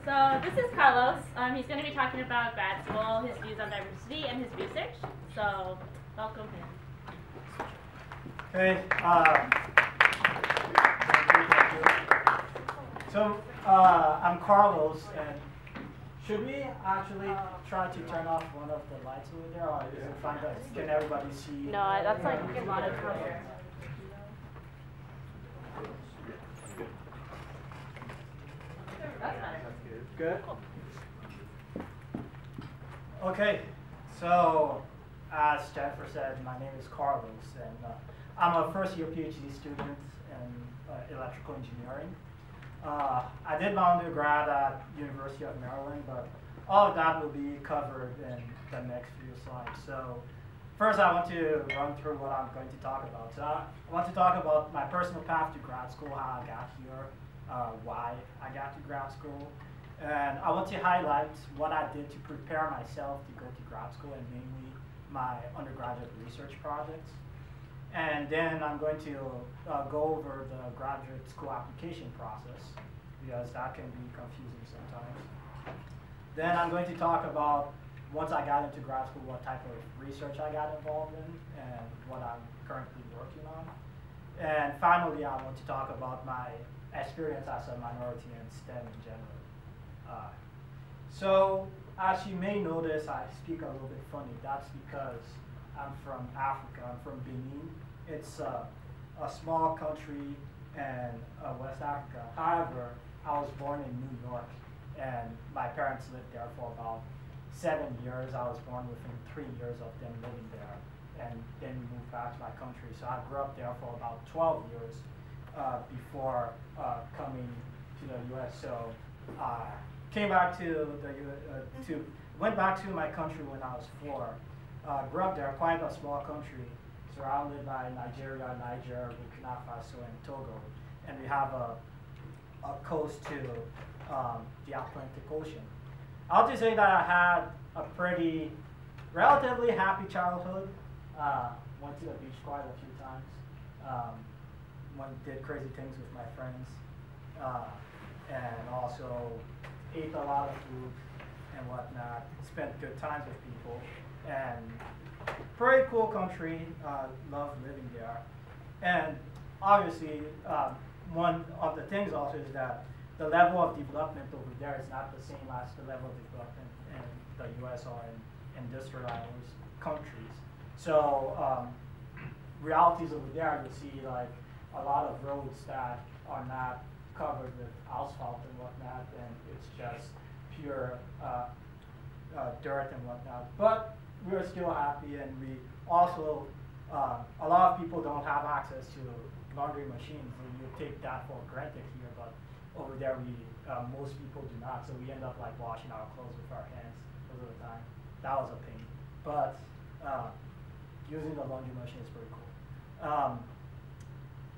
So this is Carlos. He's going to be talking about grad school, his views on diversity, and his research. So welcome him. Okay. Thank you. So I'm Carlos, and should we actually try to turn off one of the lights over there, or is it fine? Can everybody see? No, that's like a lot of color. That's better. Good. Okay, so as Jennifer said, my name is Carlos, and I'm a first-year PhD student in electrical engineering. I did my undergrad at University of Maryland, but all of that will be covered in the next few slides. So first, I want to run through what I'm going to talk about. So I want to talk about my personal path to grad school, how I got here, why I got to grad school. And I want to highlight what I did to prepare myself to go to grad school, and mainly my undergraduate research projects. And then I'm going to go over the graduate school application process, because that can be confusing sometimes. Then I'm going to talk about, once I got into grad school, what type of research I got involved in and what I'm currently working on. And finally, I want to talk about my experience as a minority in STEM in general. So, as you may notice, I speak a little bit funny. That's because I'm from Africa. I'm from Benin. It's a small country in West Africa. However, I was born in New York, and my parents lived there for about 7 years. I was born within 3 years of them living there, and then we moved back to my country. So I grew up there for about 12 years before coming to the U.S. So came back went back to my country when I was 4. Grew up there, quite a small country, surrounded by Nigeria, Niger, Burkina Faso, and Togo. And we have a coast to the Atlantic Ocean. I'll just say that I had a pretty, relatively happy childhood. Went to the beach quite a few times. Did crazy things with my friends. And also ate a lot of food and whatnot. Spent good times with people. And pretty cool country. Love living there. And obviously, one of the things also is that the level of development over there is not the same as the level of development in the US or in industrialized countries. So realities over there, you see like a lot of roads that are not covered with asphalt and whatnot, and it's just pure dirt and whatnot. But we're still happy, and we also, a lot of people don't have access to laundry machines, and you take that for granted here, but over there most people do not, so we end up like washing our clothes with our hands most of the time. That was a pain, but using the laundry machine is pretty cool.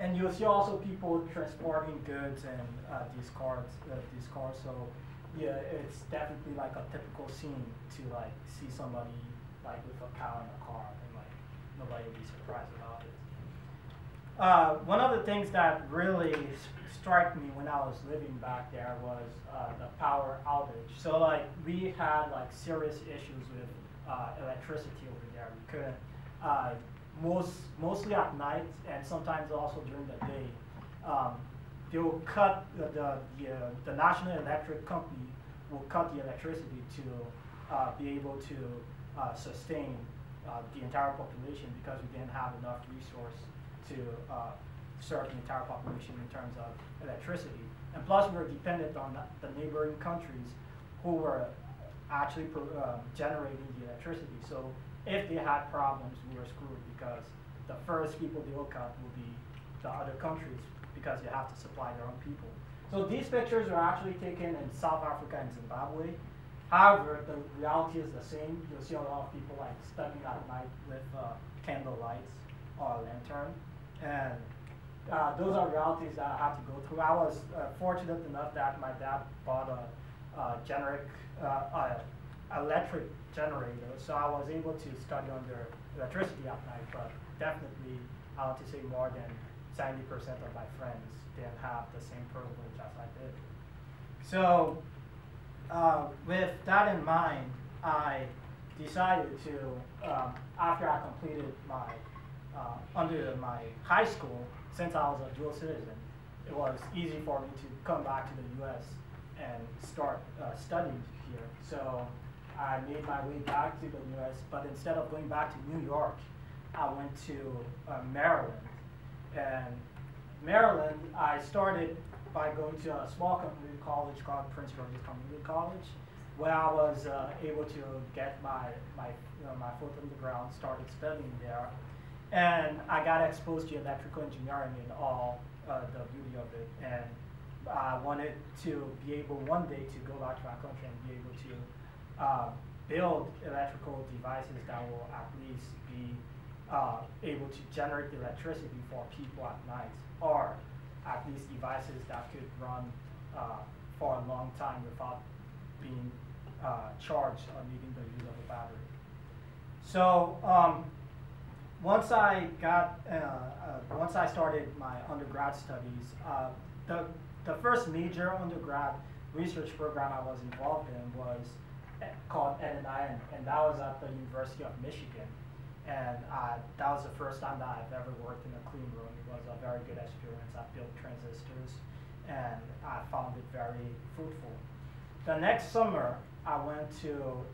And you'll see also people transporting goods and these cars. So yeah, it's definitely like a typical scene to like see somebody like with a cow in a car, and like nobody would be surprised about it. One of the things that really struck me when I was living back there was the power outage. So like we had like serious issues with electricity over there. We couldn't. Mostly at night, and sometimes also during the day, they will cut the National Electric Company will cut the electricity to be able to sustain the entire population, because we didn't have enough resource to serve the entire population in terms of electricity. And plus, we were dependent on the neighboring countries who were actually generating the electricity. So if they had problems, we were screwed, because the first people they will cut will be the other countries, because they have to supply their own people. So these pictures are actually taken in South Africa and Zimbabwe. However, the reality is the same. You'll see a lot of people like studying at night with candle lights or a lantern. And those are realities that I had to go through. I was fortunate enough that my dad bought a electric generator, so I was able to study under electricity at night, but definitely I want to say more than 70% of my friends didn't have the same privilege as I did. So with that in mind, I decided to, after I completed my, under my high school, since I was a dual citizen, it was easy for me to come back to the US and start studying here. So I made my way back to the US, but instead of going back to New York, I went to Maryland. And Maryland, I started by going to a small community college called Prince George's Community College, where I was able to get my foot on the ground, started studying there. And I got exposed to electrical engineering and all the beauty of it. And I wanted to be able one day to go back to our country and be able to build electrical devices that will at least be able to generate the electricity for people at night, or at least devices that could run for a long time without being charged or needing the use of a battery. So once I started my undergrad studies, the first major undergrad research program I was involved in was called NNIN, and that was at the University of Michigan. And that was the first time that I've ever worked in a clean room. It was a very good experience. I built transistors, and I found it very fruitful. The next summer, I went to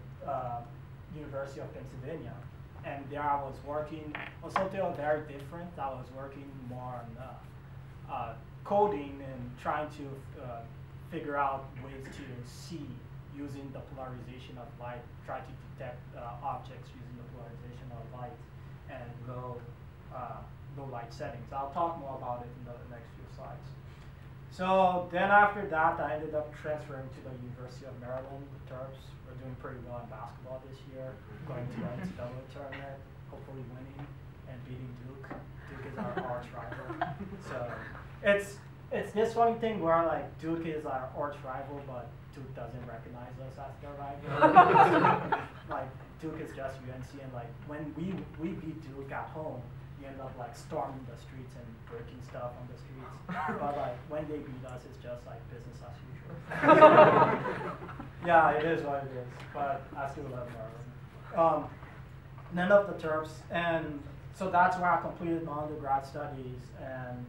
University of Pennsylvania, and there I was working on something very different. I was working more on coding and trying to figure out ways to see using the polarization of light, try to detect objects using the polarization of light and low light settings. I'll talk more about it in the next few slides. So then after that, I ended up transferring to the University of Maryland, the Terps. We're doing pretty well in basketball this year, going to the NCAA tournament, hopefully winning and beating Duke. Duke is our arch rival. So it's this funny thing where like Duke is our arch rival, but Duke doesn't recognize us as their rival. Like Duke is just UNC, and like when we beat Duke at home, we end up like storming the streets and breaking stuff on the streets. But like when they beat us, it's just like business as usual. Yeah, it is what it is. But I still love Maryland. None of the Terps, and so that's where I completed my undergrad studies, and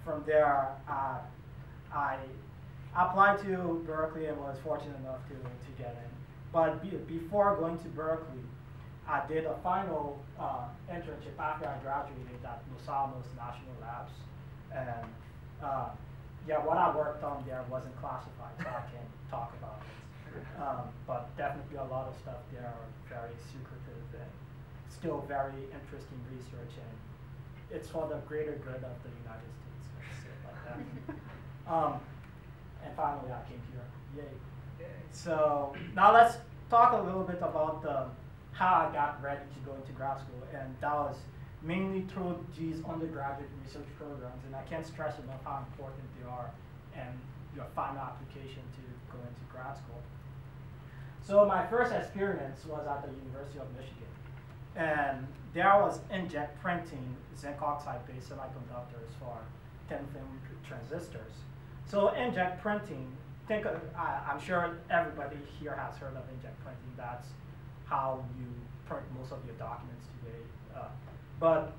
from there I applied to Berkeley and was fortunate enough to get in. But before going to Berkeley, I did a final internship after I graduated at Los Alamos National Labs. And yeah, what I worked on there wasn't classified, so I can't talk about it. But definitely a lot of stuff there are very secretive and still very interesting research, and it's for the greater good of the United States, let's say it like that. And finally I came here, yay. So now let's talk a little bit about how I got ready to go into grad school, and that was mainly through these undergraduate research programs, and I can't stress enough how important they are and your final application to go into grad school. So my first experience was at the University of Michigan, and there I was inkjet printing zinc oxide-based semiconductors for thin film transistors. So inkjet printing, I'm sure everybody here has heard of inkjet printing. That's how you print most of your documents today. But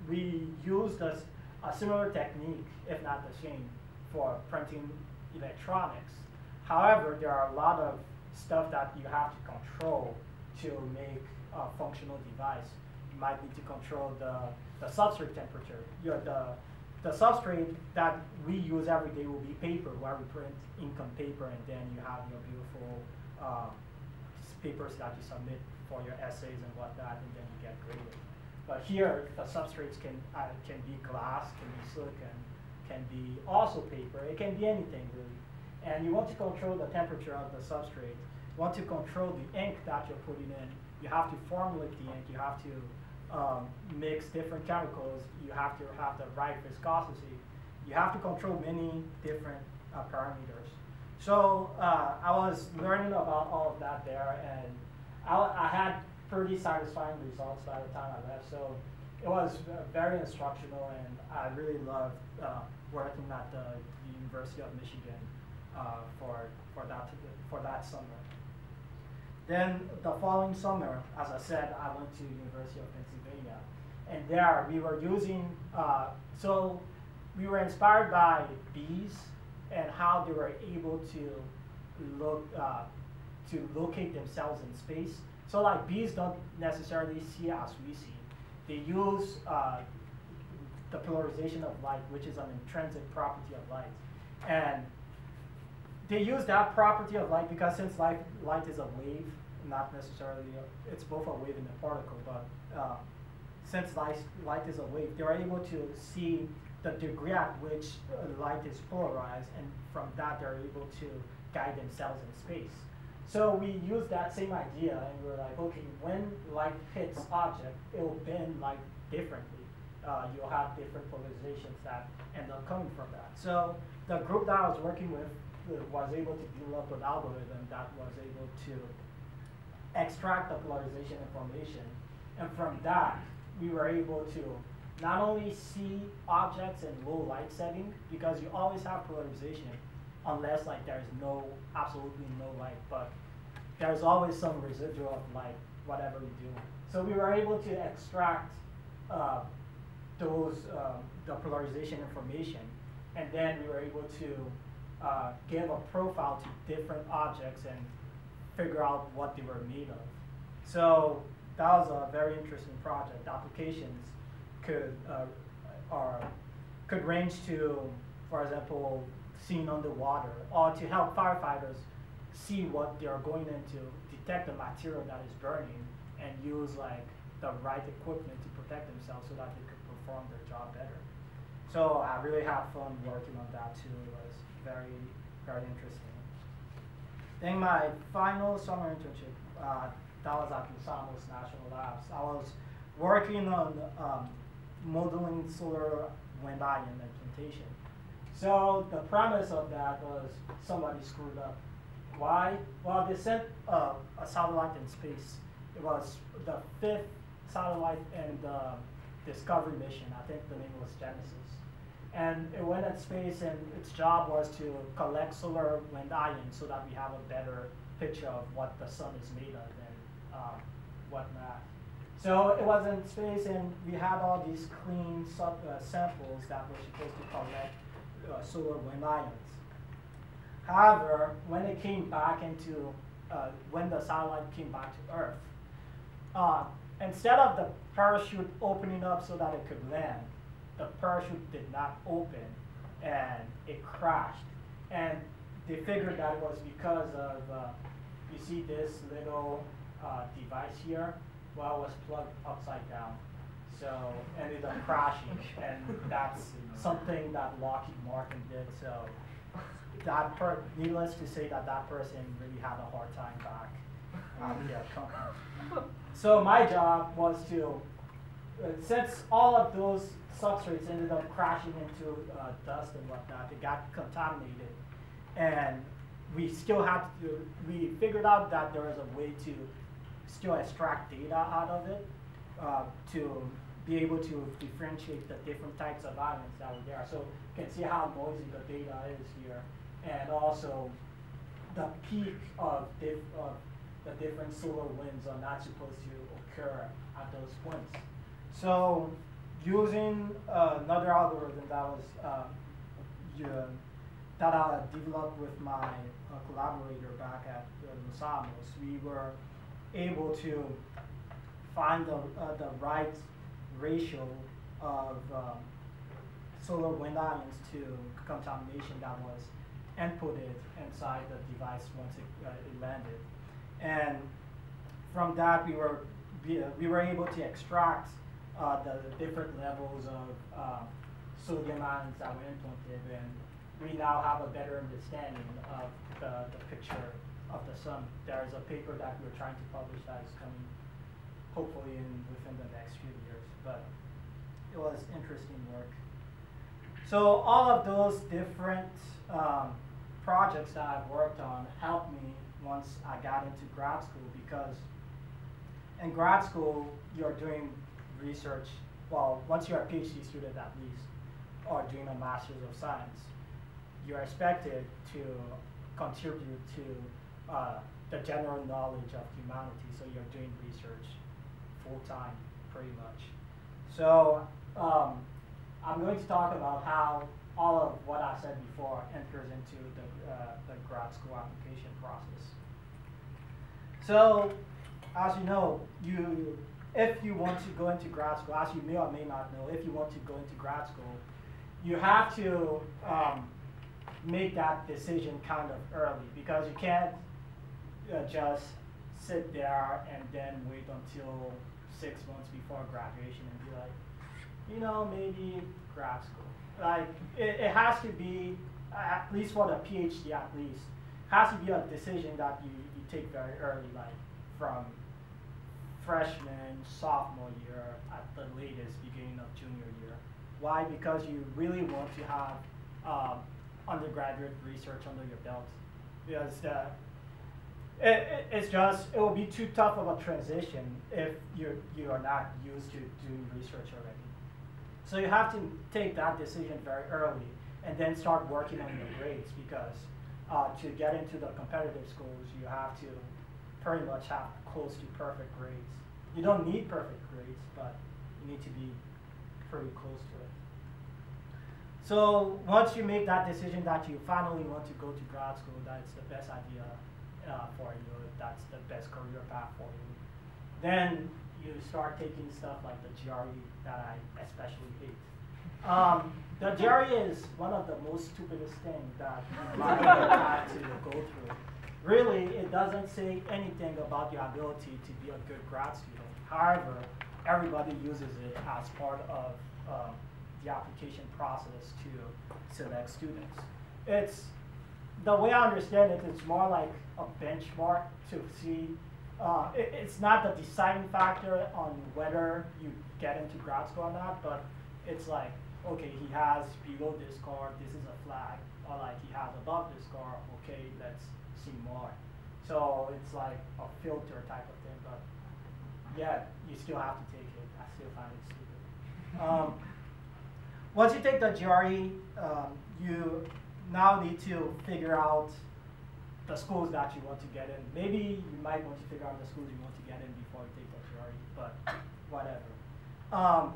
we used a similar technique, if not the same, for printing electronics. However, there are a lot of stuff that you have to control to make a functional device. You might need to control the substrate temperature. The substrate that we use every day will be paper, where we print ink on paper, and then you have your beautiful papers that you submit for your essays and whatnot, and then you get graded. But here, the substrates can be glass, can be silicon, can be also paper. It can be anything, really. And you want to control the temperature of the substrate. You want to control the ink that you're putting in. You have to formulate the ink. You have to mix different chemicals. You have to have the right viscosity. You have to control many different parameters. So I was learning about all of that there, and I had pretty satisfying results by the time I left. So it was very instructional, and I really loved working at the University of Michigan for that summer. Then the following summer, as I said, I went to University of Pennsylvania, and there we were using, so we were inspired by bees and how they were able to locate themselves in space. So like bees don't necessarily see as we see. They use the polarization of light, which is an intrinsic property of light. And they use that property of light because since light is a wave, not necessarily, it's both a wave and a particle, but since light is a wave, they're able to see the degree at which light is polarized, and from that they're able to guide themselves in space. So we use that same idea, and we're like, okay, when light hits object, it will bend light differently. You'll have different polarizations that end up coming from that. So the group that I was working with was able to develop an algorithm that was able to extract the polarization information, and from that we were able to not only see objects in low light setting, because you always have polarization unless like there's absolutely no light, but there's always some residual of light, whatever you do. So we were able to extract the polarization information, and then we were able to give a profile to different objects and figure out what they were made of. So that was a very interesting project. Applications could range to, for example, seeing underwater, or to help firefighters see what they are going into, detect the material that is burning, and use like the right equipment to protect themselves so that they could perform their job better. So I really had fun working on that too. It was very, very interesting. Then my final summer internship, that was at Los Alamos National Labs. I was working on modeling solar wind ion implementation. So the premise of that was somebody screwed up. Why? Well, they sent a satellite in space. It was the 5th satellite in the Discovery mission. I think the name was Genesis. And it went in space, and its job was to collect solar wind ions so that we have a better picture of what the sun is made of and whatnot. So it was in space, and we had all these clean samples that were supposed to collect solar wind ions. However, when it came back into, when the satellite came back to Earth, instead of the parachute opening up so that it could land, the parachute did not open, and it crashed. And they figured that it was because of, you see this little device here? Well, it was plugged upside down. So it ended up crashing, and that's something that Lockheed Martin did. So needless to say that person really had a hard time back out their company. So my job was to, since all of those substrates ended up crashing into dust and whatnot, it got contaminated, and we still had to, we figured out that there was a way to still extract data out of it to be able to differentiate the different types of ions that were there. So you can see how noisy the data is here, and also the peak of the different solar winds are not supposed to occur at those points. So using another algorithm that was that I developed with my collaborator back at Los Alamos, we were able to find the right ratio of solar wind ions to contamination that was inputted inside the device once it landed. And from that, we were able to extract the different levels of sodium ions that were implanted, and we now have a better understanding of the picture of the sun. There is a paper that we're trying to publish that is coming hopefully within the next few years, but it was interesting work. So all of those different projects that I've worked on helped me once I got into grad school, because in grad school you're doing research, well, once you're a PhD student at least, or doing a Master's of Science, you're expected to contribute to the general knowledge of humanity, so you're doing research full time, pretty much. So I'm going to talk about how all of what I said before enters into the grad school application process. So, as you know, if you want to go into grad school, as you may or may not know, if you want to go into grad school, you have to make that decision kind of early, because you can't just sit there and then wait until 6 months before graduation and be like, you know, maybe grad school. Like, it has to be, at least for the PhD at least, has to be a decision that you take very early, like from freshman, sophomore year, at the latest, beginning of junior year. Why? Because you really want to have undergraduate research under your belt. Because it will be too tough of a transition if you are not used to doing research already. So you have to take that decision very early and then start working on your grades, because to get into the competitive schools, you have to pretty much have close to perfect grades. You don't need perfect grades, but you need to be pretty close to it. So once you make that decision that you finally want to go to grad school, that's the best idea for you, that's the best career path for you, then you start taking stuff like the GRE that I especially hate. The GRE is one of the most stupidest things that you might have to go through. Really, it doesn't say anything about your ability to be a good grad student. However, everybody uses it as part of the application process to select students. The way I understand it, it's more like a benchmark to see. It's not the deciding factor on whether you get into grad school or not, but it's like, okay, he has below this score, this is a flag, or like he has above this score, okay, let's see more. So it's like a filter type of thing, but yeah, you still have to take it. I still find it stupid. Once you take the GRE, you now need to figure out the schools that you want to get in. Maybe you might want to figure out the schools you want to get in before you take the GRE, but whatever.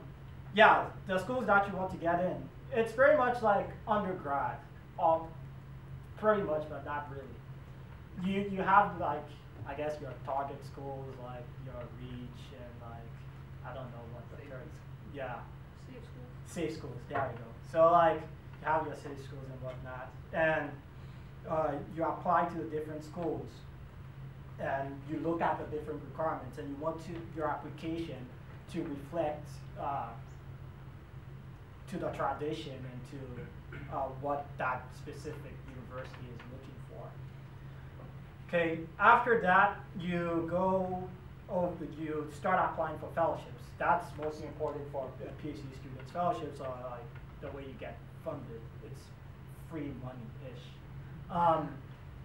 Yeah, the schools that you want to get in, it's very much like undergrad, pretty much, but not really. You have like, I guess your target schools, like your reach and like, I don't know what the third, yeah. Safe schools. Safe schools, there you go. So like, you have your safe schools and whatnot, and you apply to the different schools, and you look at the different requirements, and you want your application to reflect to the tradition and to what that specific university is looking for. Okay, after that, you start applying for fellowships. That's mostly important for PhD students. Fellowships are like the way you get funded. It's free money-ish.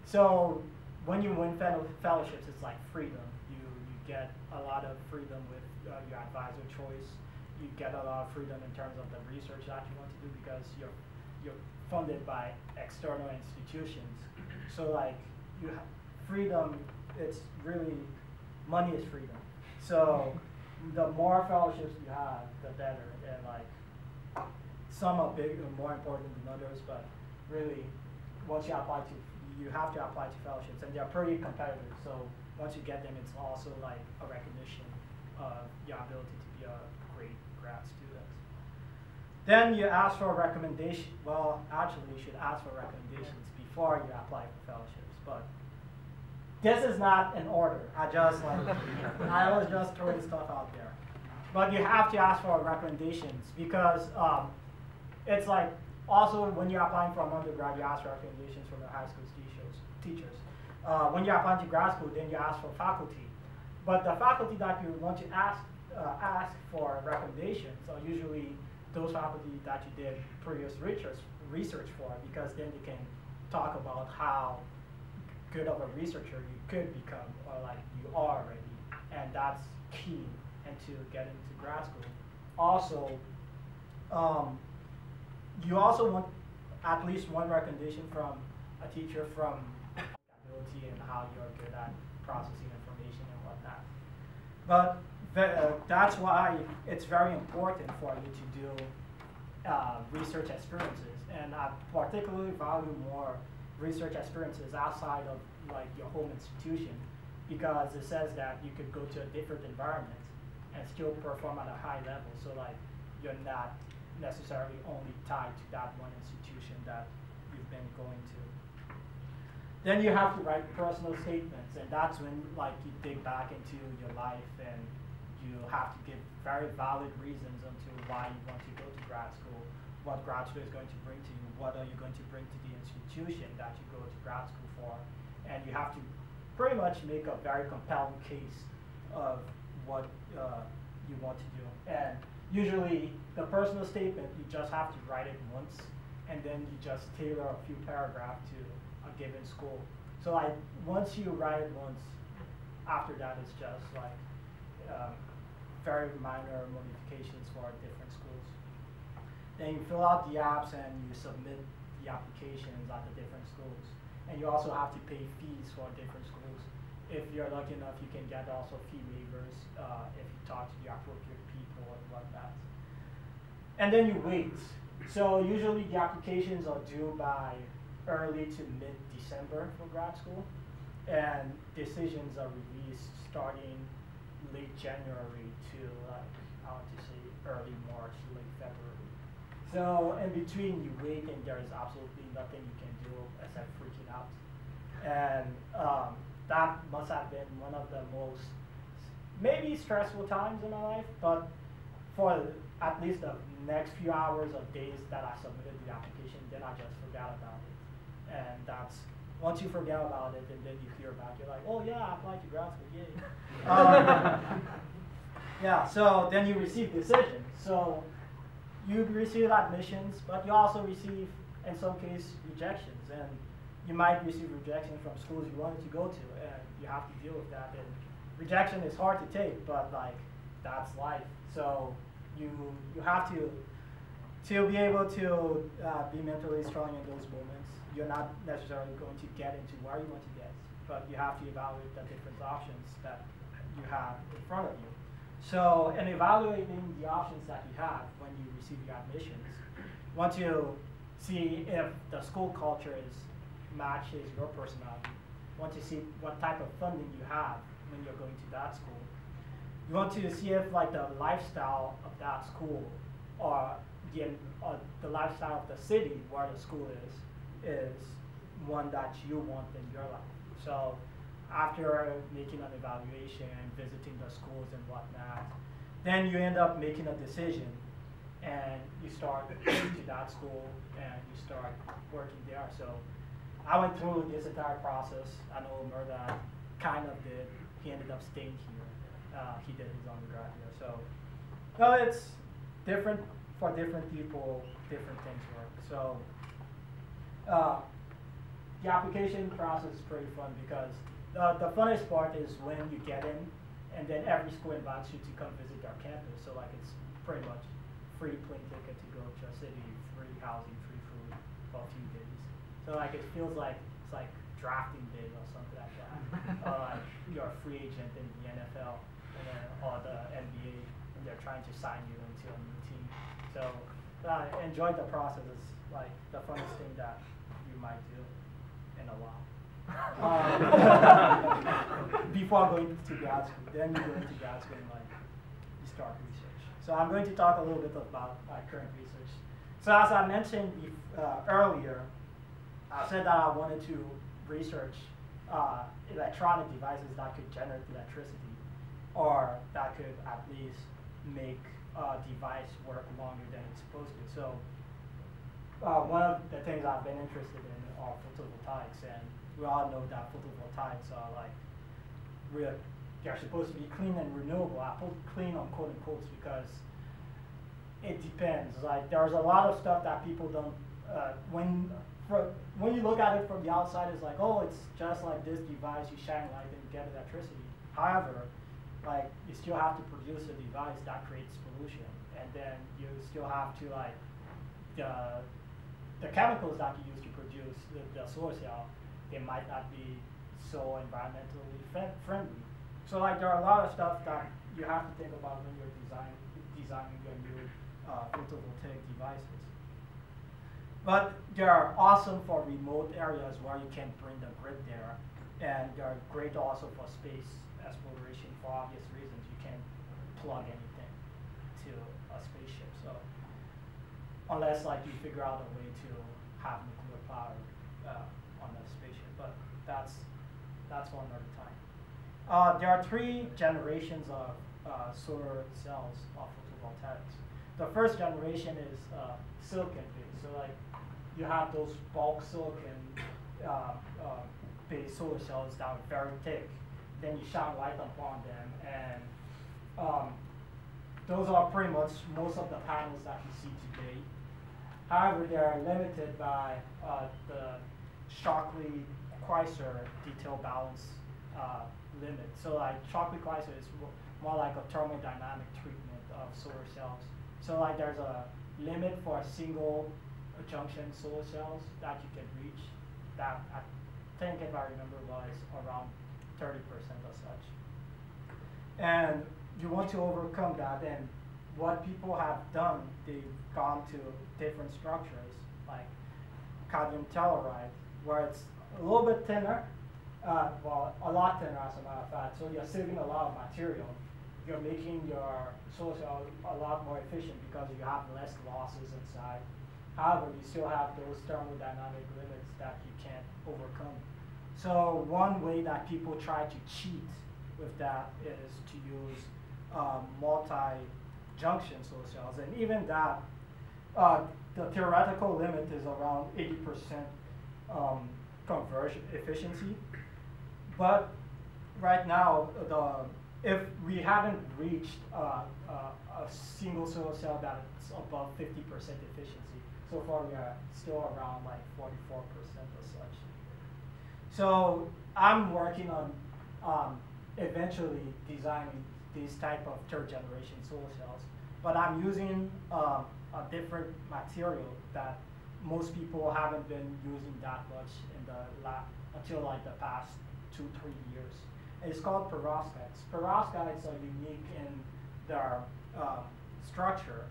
So when you win fellowships, it's like freedom. You get a lot of freedom with your advisor choice. You get a lot of freedom in terms of the research that you want to do, because you're funded by external institutions. So like you have freedom. It's really, money is freedom. So the more fellowships you have, the better. And like some are big, more important than others, but really, once you have to apply to fellowships, and they're pretty competitive. So once you get them, it's also like a recognition of your ability to be a great grad student. Then you ask for a recommendation. Well, actually, you should ask for recommendations before you apply for fellowships. But this is not an order. I was just throwing stuff out there. But you have to ask for recommendations, because it's like, also when you're applying for an undergrad, you ask for recommendations from your high school teachers. When you're applying to grad school, then you ask for faculty. But the faculty that you want to ask for recommendations are usually those faculty that you did previous research for, because then you can talk about how good of a researcher you could become, or like you are already, and that's key into getting into grad school. Also, you also want at least one recommendation from a teacher from adaptability and how you're good at processing information and whatnot. But that's why it's very important for you to do research experiences. And I particularly value more research experiences outside of like your home institution, because it says that you could go to a different environment and still perform at a high level. So like you're not necessarily only tied to that one institution that you've been going to. Then you have to write personal statements, and that's when like you dig back into your life and you have to give very valid reasons onto why you want to go to grad school, what grad school is going to bring to you, what are you going to bring to the institution that you go to grad school for, and you have to pretty much make a very compelling case of what you want to do. And usually the personal statement, you just have to write it once, and then you just tailor a few paragraphs to a given school. So like once you write it once, after that it's just like very minor modifications for different schools. Then you fill out the apps and you submit the applications at the different schools. And you also have to pay fees for different schools. If you're lucky enough, you can get also fee waivers if you talk to the appropriate people and whatnot. And then you wait. So usually the applications are due by early to mid-December for grad school. And decisions are released starting late January to like, I want to say early March, late February. So in between you wait and there is absolutely nothing you can do except freaking out. And that must have been one of the most maybe stressful times in my life, but for at least the next few hours or days that I submitted the application, then I just forgot about it. And that's, once you forget about it and then you hear back, you're like, oh yeah, I applied to grad school, yay. Yeah, so then you receive decisions. So you receive admissions, but you also receive, in some cases, rejections. And you might receive rejections from schools you wanted to go to, and you have to deal with that. And rejection is hard to take, but like, that's life. So you have to be able to be mentally strong in those moments. You're not necessarily going to get into where you want to get, but you have to evaluate the different options that you have in front of you. So in evaluating the options that you have when you receive your admissions, you want to see if the school culture matches your personality. You want to see what type of funding you have when you're going to that school. You want to see if like the lifestyle of that school or the lifestyle of the city where the school is one that you want in your life. So after making an evaluation and visiting the schools and whatnot, then you end up making a decision and you start going to that school and you start working there. So I went through this entire process. I know Murda kind of did. He ended up staying here. He did his undergrad here. So no, it's different for different people, different things work. So the application process is pretty fun because the funnest part is when you get in and then every school invites you to come visit their campus. So like it's pretty much free plane ticket to go to a city, free housing, free food for a few days. So like it feels like it's like drafting day or something like that. Like you're a free agent in the NFL or the NBA and they're trying to sign you into a new team. So I enjoyed the process. It's like the funnest thing that you might do in a while. Before going to grad school, then you go into grad school and like you start research. So I'm going to talk a little bit about my current research. So as I mentioned earlier, I said that I wanted to research electronic devices that could generate electricity, or that could at least make a device work longer than it's supposed to. So one of the things I've been interested in are photovoltaics, and we all know that photovoltaics are like they're supposed to be clean and renewable. I put clean on quote unquote because it depends. Like there's a lot of stuff that people don't when you look at it from the outside, it's like, oh, it's just like this device, you shine light and you get electricity. However, like you still have to produce a device that creates pollution, and then you still have to like the chemicals that you use to produce the solar cell, they might not be so environmentally friendly. So like there are a lot of stuff that you have to think about when you're designing your new photovoltaic devices. But they're awesome for remote areas where you can bring the grid there, and they're great also for space exploration for obvious reasons. You can plug anything to a spaceship. So unless like you figure out a way to have nuclear power on a spaceship, but that's one other time. There are 3 generations of solar cells of photovoltaics. The first generation is silicon based. So like you have those bulk silicon based solar cells that are very thick. Then you shine light upon them, and those are pretty much most of the panels that you see today. However, they are limited by the Shockley-Queisser detail balance limit. So like Shockley-Queisser is more like a thermodynamic treatment of solar cells. So like there's a limit for single junction solar cells that you can reach that I think, if I remember, was around 30% or such. And you want to overcome that, and what people have done, they've gone to different structures like cadmium telluride, where it's a little bit thinner, well, a lot thinner as a matter of fact, so you're saving a lot of material. You're making your solar cell a lot more efficient because you have less losses inside. However, you still have those thermodynamic limits that you can't overcome. So one way that people try to cheat with that is to use multi-junction solar cells, and even that, the theoretical limit is around 80% conversion efficiency. But right now, if we haven't reached a single solar cell that's above 50% efficiency, so far we are still around like 44% or such. So I'm working on eventually designing these type of 3rd generation solar cells, but I'm using a different material that most people haven't been using that much in the until like the past 2-3 years. It's called perovskites. Perovskites are unique in their structure,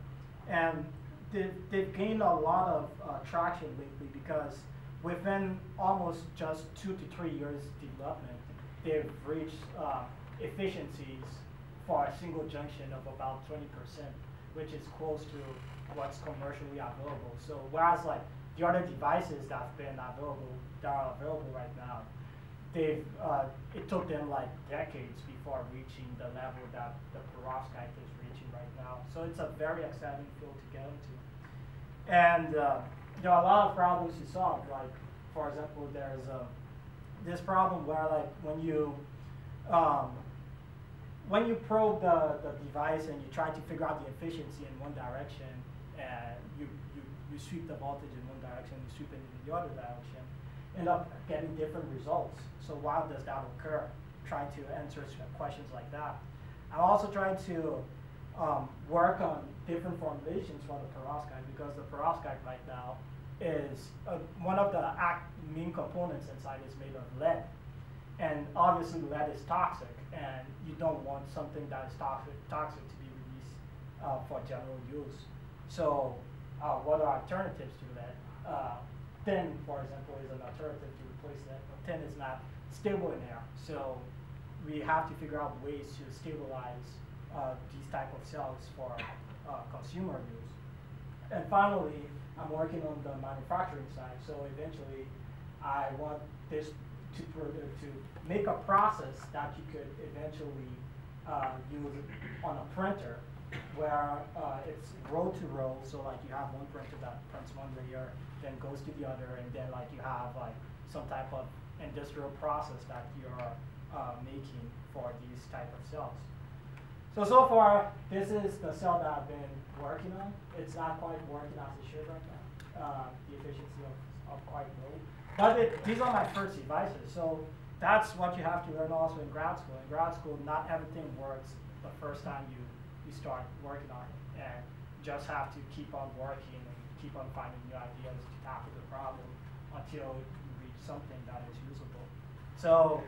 and they've gained a lot of traction lately because within almost just 2 to 3 years development, they've reached efficiencies for a single junction of about 20%, which is close to what's commercially available. So whereas like the other devices that are available right now, it took them like decades before reaching the level that the perovskite is reaching right now. So it's a very exciting field to get into. And there are a lot of problems to solve. Like, for example, there's this problem where like when you probe the device and you try to figure out the efficiency in one direction, and you sweep the voltage in one direction, you sweep it in the other direction, end up getting different results. So why does that occur? Trying to answer questions like that. I'm also trying to work on different formulations for the perovskite, because the perovskite right now is one of the main components inside is made of lead. And obviously lead is toxic, and you don't want something that is toxic to be released for general use. So what are alternatives to lead? Tin, for example, is an alternative to replace lead, but tin is not stable in air. So we have to figure out ways to stabilize these type of cells for consumer use. And finally, I'm working on the manufacturing side. So eventually, I want this to make a process that you could eventually use on a printer, where it's row to row. So like you have one printer that prints one layer, then goes to the other, and then like you have like some type of industrial process that you're making for these type of cells. So far, this is the cell that I've been working on. It's not quite working as it should right now. The efficiency of quite low. But these are my first devices, so that's what you have to learn also in grad school. In grad school, not everything works the first time you start working on it, and you just have to keep on working and keep on finding new ideas to tackle the problem until you reach something that is usable. So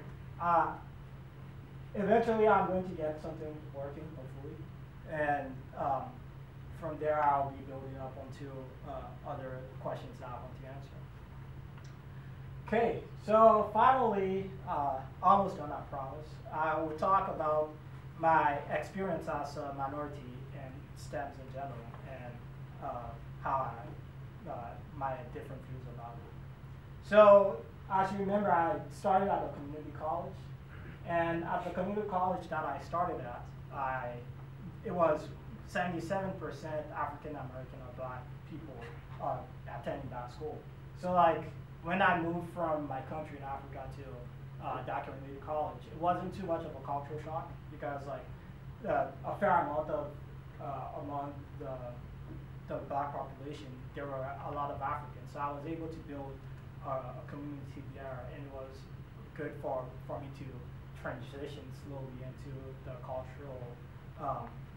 eventually I'm going to get something working, hopefully. And from there I'll be building up onto other questions that I want to answer. Okay, so finally, almost done, I promise. I will talk about my experience as a minority in STEMs in general and how my different views about it. So, as you remember, I started at a community college, and at the community college that I started at, it was 77% African American or Black people attending that school. So, like, when I moved from my country in Africa to that community college, it wasn't too much of a cultural shock because, like, a fair amount of among the Black population, there were a lot of Africans. So I was able to build a community there, and it was good for me to transition slowly into the cultural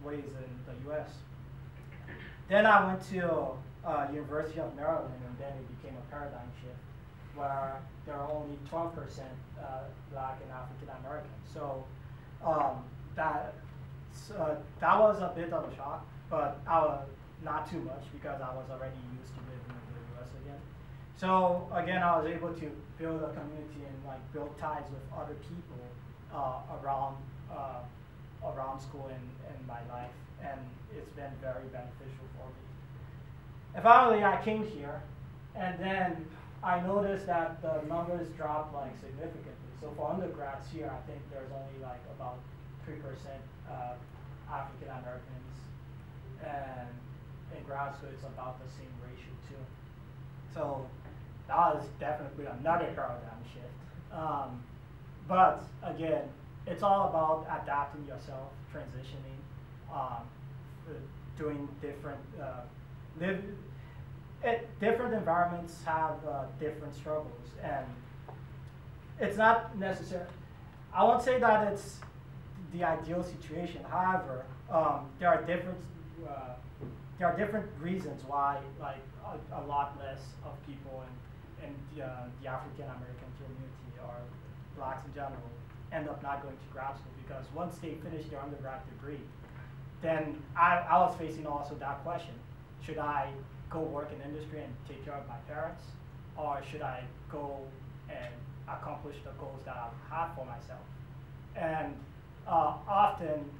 ways in the U.S. Then I went to University of Maryland, and then it became a paradigm shift where there are only 12% Black and African Americans. So that was a bit of a shock, but not too much because I was already used to living in the U.S. again. So again, I was able to build a community and like build ties with other people around school and my life, and it's been very beneficial for me. And finally, I came here, and then I noticed that the numbers dropped like significantly. So for undergrads here, I think there's only like about 3% African Americans, and in grad school it's about the same ratio too. So that was definitely another paradigm shift. But again, it's all about adapting yourself, transitioning, doing different different environments have different struggles, and it's not necessary. I won't say that it's the ideal situation. However, there are different reasons why, like a lot less of people in the African American community or Blacks in general end up not going to grad school, because once they finish their undergrad degree, then I was facing also that question: should I go work in industry and take care of my parents, or should I go and accomplish the goals that I've had for myself? And often,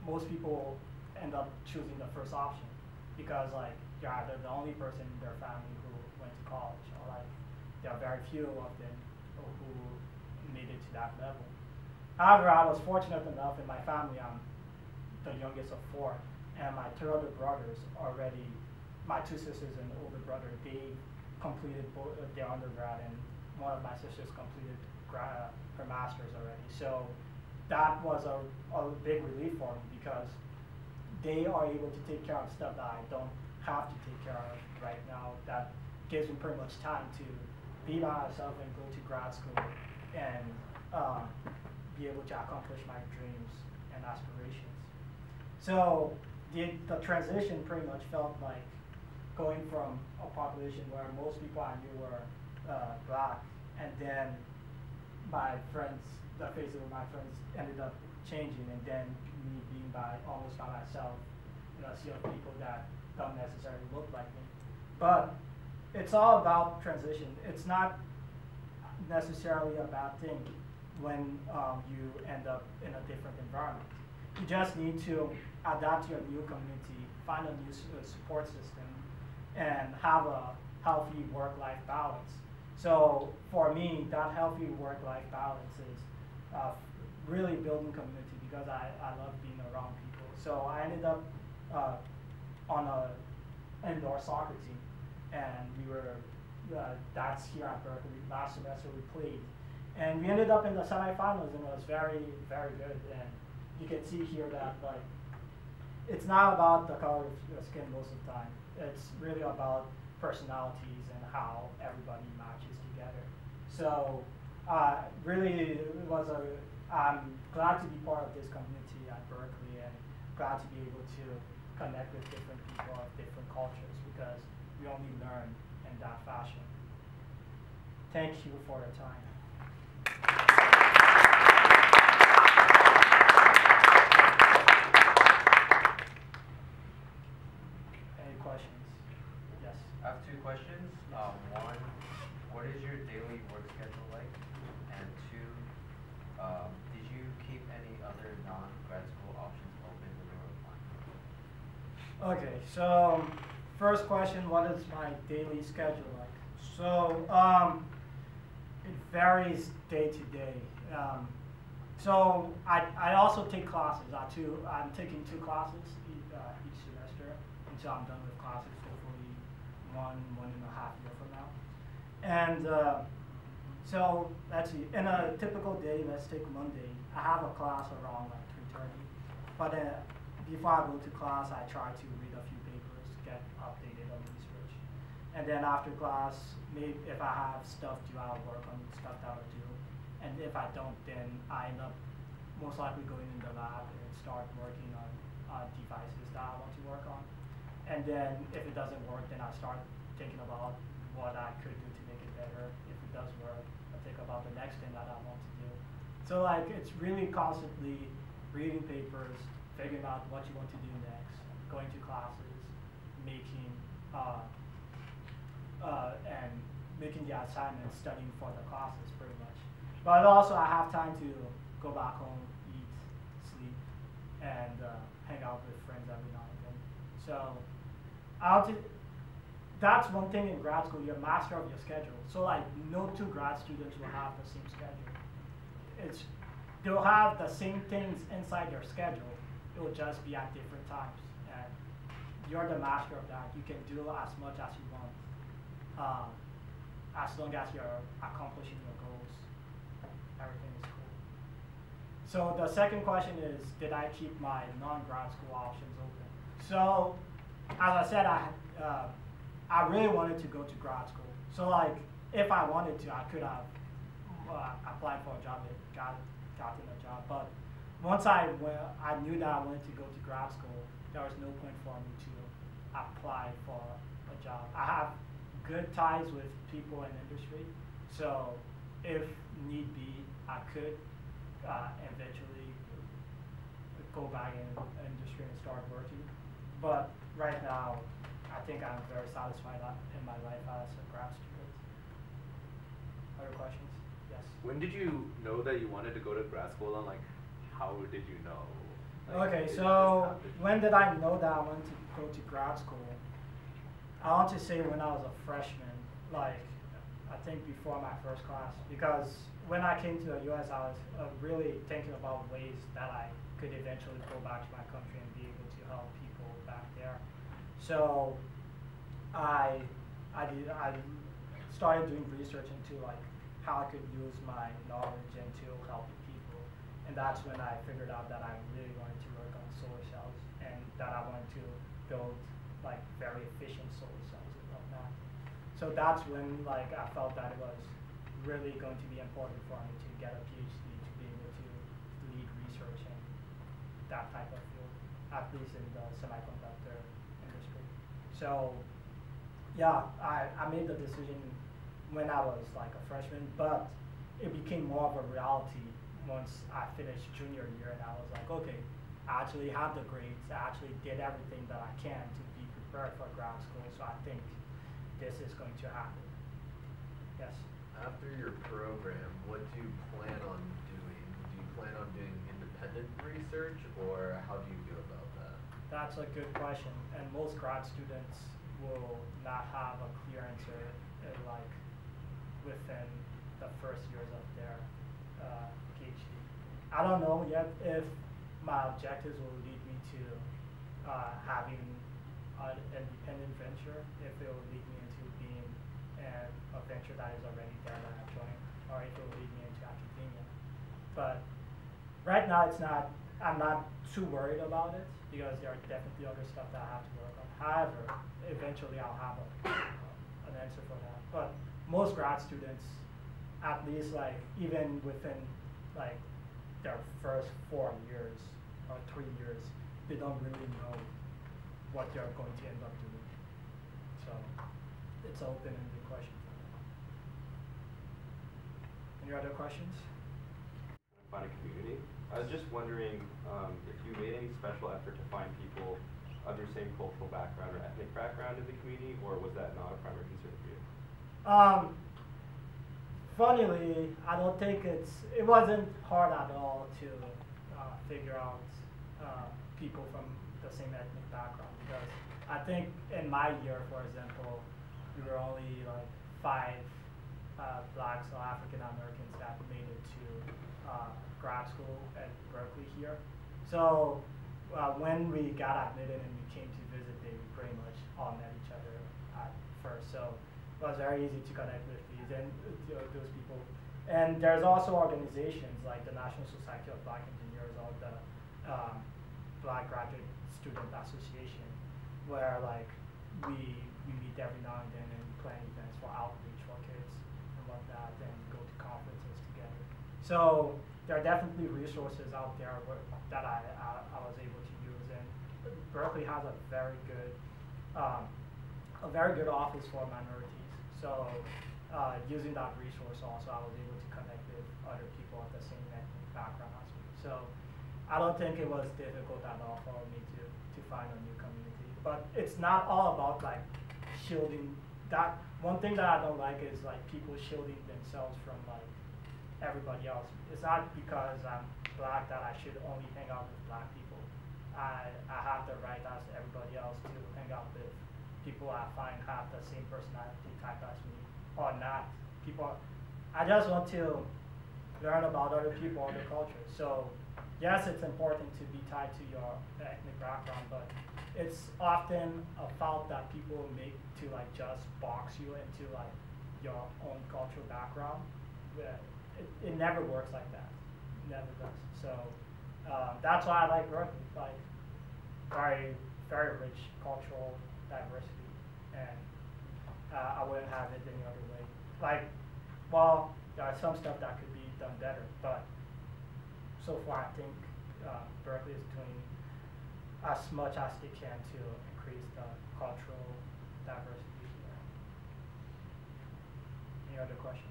most people end up choosing the first option because, like, you're either the only person in their family who went to college, or like there are very few of them who made it to that level. However, I was fortunate enough in my family. I'm the youngest of 4, and my 2 other brothers already. My 2 sisters and older brother, they completed their undergrad, and one of my sisters completed her master's already. So that was a big relief for me because they are able to take care of stuff that I don't have to take care of right now. That gives me pretty much time to be by myself and go to grad school and be able to accomplish my dreams and aspirations. So the transition pretty much felt like going from a population where most people I knew were Black, and then my friends, the faces of my friends ended up changing, and then me being almost by myself in a sea of people that don't necessarily look like me. But it's all about transition. It's not necessarily a bad thing when you end up in a different environment. You just need to adapt to your new community, find a new support system, and have a healthy work-life balance. So for me, that healthy work-life balance is really building community because I love being around people. So I ended up on an indoor soccer team, and we were, that's here at Berkeley. Last semester we played, and we ended up in the semifinals, and it was very, very good. And you can see here that, like, it's not about the color of your skin most of the time. It's really about personalities and how everybody matches together. So really, I'm glad to be part of this community at Berkeley, and glad to be able to connect with different people of different cultures, because we only learn in that fashion. Thank you for your time. Okay, so first question, what is my daily schedule like? So it varies day to day. So I also take classes. I'm taking 2 classes each semester until I'm done with classes, hopefully 1.5 years from now. And so let's see, in a typical day, let's take Monday, I have a class around like 3:30. But before I go to class, I try to read a few papers, get updated on research. And then after class, maybe if I have stuff due, I'll work on stuff that I'll do. And if I don't, then I end up most likely going in the lab and start working on devices that I want to work on. And then if it doesn't work, then I start thinking about what I could do to make it better. If it does work, I think about the next thing that I want to do. So like it's really constantly reading papers, figuring out what you want to do next, going to classes, making and making the assignments, studying for the classes pretty much. But also I have time to go back home, eat, sleep, and hang out with friends every now and then. So that's one thing in grad school, you're a master of your schedule. So like no 2 grad students will have the same schedule. They'll have the same things inside their schedule, it will just be at different times. And you're the master of that. You can do as much as you want, as long as you're accomplishing your goals. Everything is cool. So the second question is, did I keep my non-grad school options open? So as I said, I really wanted to go to grad school. So like, if I wanted to, I could have applied for a job and gotten a job. But once I knew that I wanted to go to grad school, there was no point for me to apply for a job. I have good ties with people in industry, so if need be, I could eventually go back in industry and start working. But right now, I think I'm very satisfied in my life as a grad student. Other questions? Yes. When did you know that you wanted to go to grad school, and like, how did you know? Like, okay, so when did I know that I wanted to go to grad school? I want to say when I was a freshman, like I think before my first class, because when I came to the US, I was really thinking about ways that I could eventually go back to my country and be able to help people back there. So I started doing research into like how I could use my knowledge into helping people, and that's when I figured out that I really wanted to work on solar cells and that I wanted to build like very efficient solar cells and whatnot. So that's when like I felt that it was really going to be important for me to get a PhD to be able to lead research in that type of field, at least in the semiconductor industry. So yeah, I made the decision when I was like a freshman, but it became more of a reality once I finished junior year, and I was like, okay, I actually have the grades, I actually did everything that I can to be prepared for grad school, so I think this is going to happen. Yes? After your program, what do you plan on doing? Do you plan on doing independent research, or how do you go about that? That's a good question, and most grad students will not have a clear answer like within the first years of their PhD. I don't know yet if my objectives will lead me to having an independent venture, if it will lead me into being a venture that is already there that I joined, or if it will lead me into academia. But right now I'm not too worried about it, because there are definitely other stuff that I have to work on. However, eventually I'll have an answer for that. But most grad students, at least like even within like their first 4 years or 3 years, they don't really know what they're going to end up doing. So it's an open-ended question for them. Any other questions? Find a community. I was just wondering if you made any special effort to find people of your same cultural background or ethnic background in the community, or was that not a primary concern for you? Funnily, I don't think it wasn't hard at all to figure out people from the the same ethnic background, because I think in my year, for example, we were only like 5 blacks or African Americans that made it to grad school at Berkeley here. So when we got admitted and we came to visit, they pretty much all met each other at first. So it was very easy to connect with these and those people. And there's also organizations like the National Society of Black Engineers or the Black Graduate Student Association, where like we meet every now and then and plan events for outreach for kids and whatnot, and go to conferences together. So there are definitely resources out there that I was able to use, and Berkeley has a very good office for minorities. So using that resource also, I was able to connect with other people of the same ethnic background as me. So I don't think it was difficult at all for me to find a new community. But it's not all about like shielding. That one thing that I don't like is like people shielding themselves from like everybody else. It's not because I'm black that I should only hang out with black people. I have the right as everybody else to hang out with people I find have the same personality type as me or not. I just want to learn about other people, other cultures. So yes, it's important to be tied to your ethnic background, but it's often a fault that people make to like just box you into like your own cultural background. It never works like that. It never does. So that's why I like Berkeley. Like very, very rich cultural diversity, and I wouldn't have it any other way. Like, well, there are some stuff that could be done better, but so far I think Berkeley is doing as much as they can to increase the cultural diversity here. Any other questions?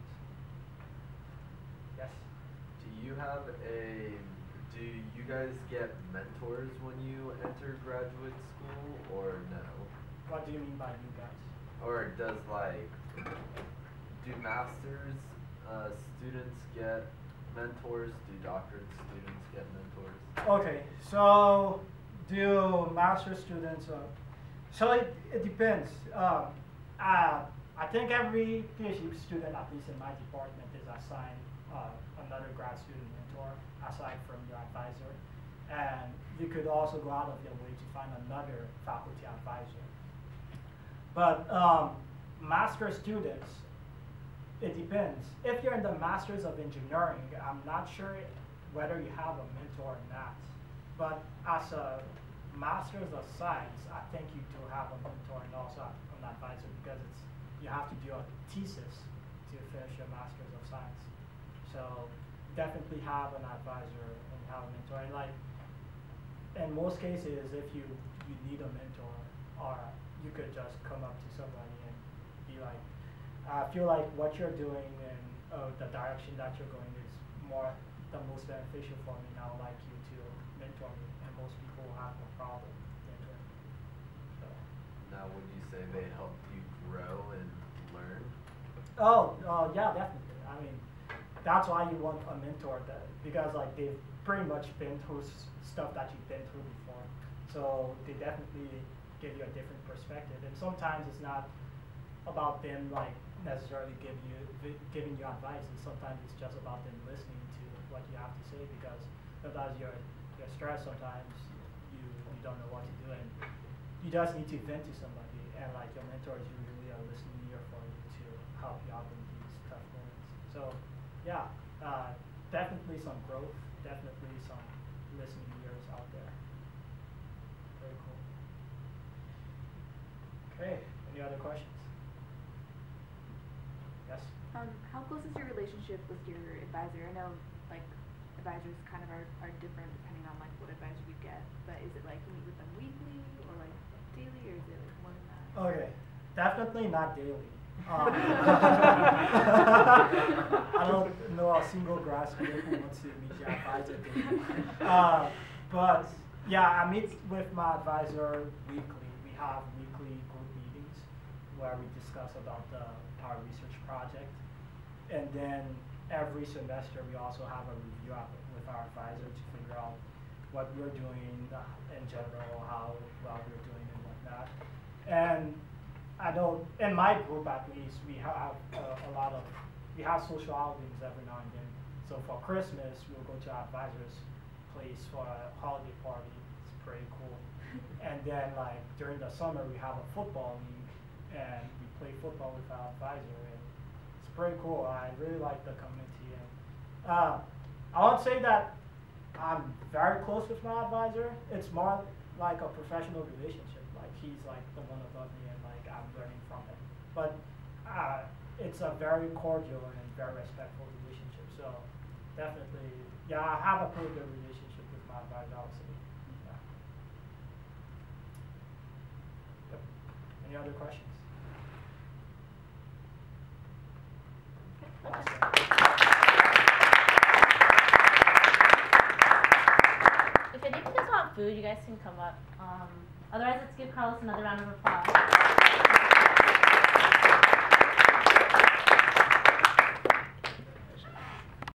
Yes? Do you guys get mentors when you enter graduate school, or no? What do you mean by you guys? Or do master's students get mentors? Do doctorate students get mentors? Okay, so do master students, so it depends. I think every PhD student, at least in my department, is assigned another grad student mentor aside from your advisor. And you could also go out of your way to find another faculty advisor. But master students, it depends. If you're in the Masters of Engineering, I'm not sure whether you have a mentor or not. But as a Masters of Science, I think you do have a mentor and also an advisor, because you have to do a thesis to finish your Masters of Science. So definitely have an advisor and have a mentor. And like in most cases, if you need a mentor, or you could just come up to somebody and be like, I feel like what you're doing and the direction that you're going is the most beneficial for me, and I would like you to mentor me. And most people have no problem mentoring me. So. Now, would you say they helped you grow and learn? Oh, yeah, definitely. I mean, that's why you want a mentor, because like they've pretty much been through stuff that you've been through before. So they definitely give you a different perspective. And sometimes it's not about them like necessarily giving you advice, and sometimes it's just about them listening to what you have to say, because sometimes you're stressed, sometimes you don't know what to do, and you just need to vent to somebody, and like your mentor is usually a listening ear for you to help you out in these tough moments. So yeah, definitely some growth, definitely some listening ears out there. Very cool. Okay, any other questions? Yes? How close is your relationship with your advisor? I know like advisors kind of are different depending on like what advisor you get, but is it like you meet with them weekly or like daily, or is it like more than that? Okay, definitely not daily. I don't know a single grad student who wants to meet your advisor daily. But yeah, I meet with my advisor weekly. We have weekly group meetings where we discuss about our research project. And then every semester we also have a review with our advisor to figure out what we're doing in general, how well we're doing and whatnot. And I know in my group at least, we have we have social outings every now and then. So for Christmas, we'll go to our advisor's place for a holiday party. It's pretty cool. And then like during the summer, we have a football league, and we play football with our advisor, and it's pretty cool. I really like the community, and I won't say that I'm very close with my advisor. It's more like a professional relationship. Like he's like the one above me, and like I'm learning from him. But it's a very cordial and very respectful relationship. So definitely, yeah, I have a pretty good relationship with my advisor, I would say. Yeah. Yep. Any other questions? Awesome. If any of you guys want food, you guys can come up. Otherwise, let's give Carlos another round of applause.